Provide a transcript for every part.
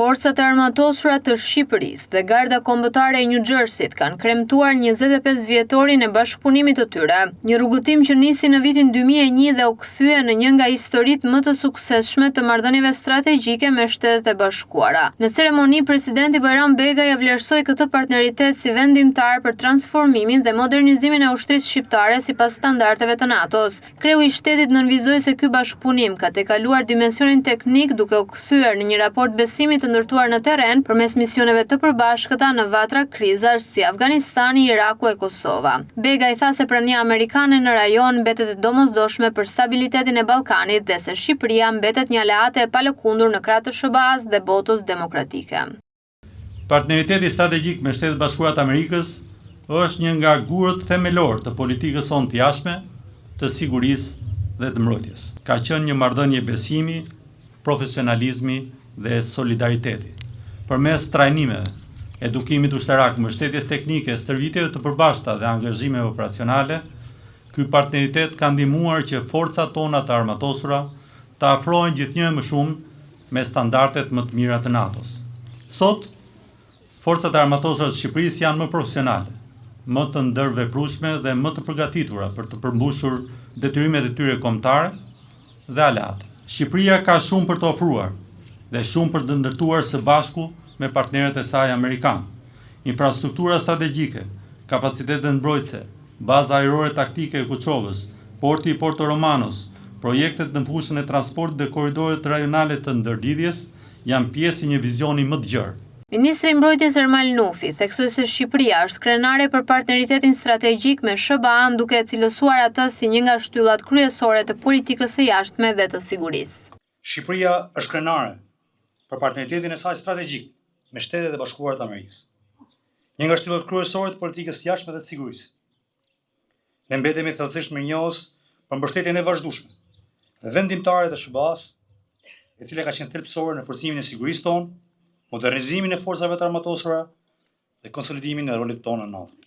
Forcat e armatosura të Shqipërisë dhe Garda Kombëtare e New Jersey-t kanë kremtuar 25 vjetorin e bashkëpunimit të tyre, një rrugëtim që nisi në vitin 2001 dhe u kthye në një nga historitë më të suksesshme të marrëdhënieve strategjike me Shtetet e Bashkuara. Në ceremoni, presidenti Bajram Begaj vlerësoi këtë partneritet si vendimtar për transformimin dhe modernizimin e ushtrisë shqiptare sipas standardeve të NATO-s. Kreu i shtetit nënvizoi se ky bashkëpunim ka tejkaluar dimensionin teknik duke u kthyer në një raport besimi të ndërtuar në terren përmes misioneve të përbashkëta në vatra krizash si Afganistani, Iraku e Kosova. Begaj tha se prania amerikane në rajon mbetet e domosdoshme për stabilitetin e Ballkanit dhe se Shqipëria mbetet një aleate e palëkundur në krah të SBA-s dhe botës demokratike. Partneriteti strategjik me Shtetet Bashkuara të Amerikës është një nga gurët themelor të politikës sonë të jashtme, të sigurisë dhe të mbrojtjes. Ka qenë një marrëdhënie besimi, profesionalizmi dhe solidariteti. Përmes trajnimeve, edukimit ushtarak, mbështetjes teknike, stërvitjeve të përbashkëta dhe angazhimeve operacionale, ky partneritet ka ndihmuar që forcat tona të armatosura të afrohen gjithnjë më shumë me standardet më të mira të NATO-s. Sot, forcat e armatosura të Shqipërisë janë më profesionale, më të ndërveprueshme dhe më të përgatitura për të përmbushur detyrimet e tyre kombëtare dhe aleate. Shqipëria ka shumë për të ofruar dhe shumë për të ndërtuar së bashku me partnerët e saj amerikanë. Infrastruktura strategjike, kapacitetet mbrojtëse, baza ajrore taktike e Kuçovës, porti i Porto Romanos, projektet në fushën e transportit dhe korridoret rajonale të ndërlidhjes janë pjesë e një vizioni më të gjerë. Ministri i Mbrojtjes Ermal Nufi theksoi se Shqipëria është krenare për partneritetin strategjik me SBA-n duke cilësuar atë si një nga shtyllat kryesore të politikës së jashtme dhe të sigurisë. Shqipëria është krenare për partneritetin e saj strategjik me Shtetet e Bashkuara të Amerikës, një nga shtyllat kryesore të politikës së jashtme dhe të sigurisë. Ne mbetemi thellësisht mirënjohës për mbështetjen e vazhdueshme dhe vendimtare të SBA-s, e cila ka qenë thelbësore në forcimin e sigurisë tonë, modernizimin e forcave të armatosura dhe konsolidimin e rolit tonë në NATO.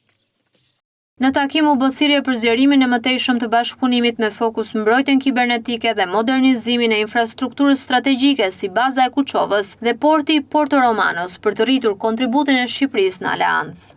Në takim u bë thirrje për zgjerimin e mëtejshëm të bashkëpunimit me fokus mbrojtjen kibernetike dhe modernizimin e infrastrukturës strategjike si baza e Kuçovës dhe porti Porto Romanos për të rritur kontributin e Shqipërisë në aleancë.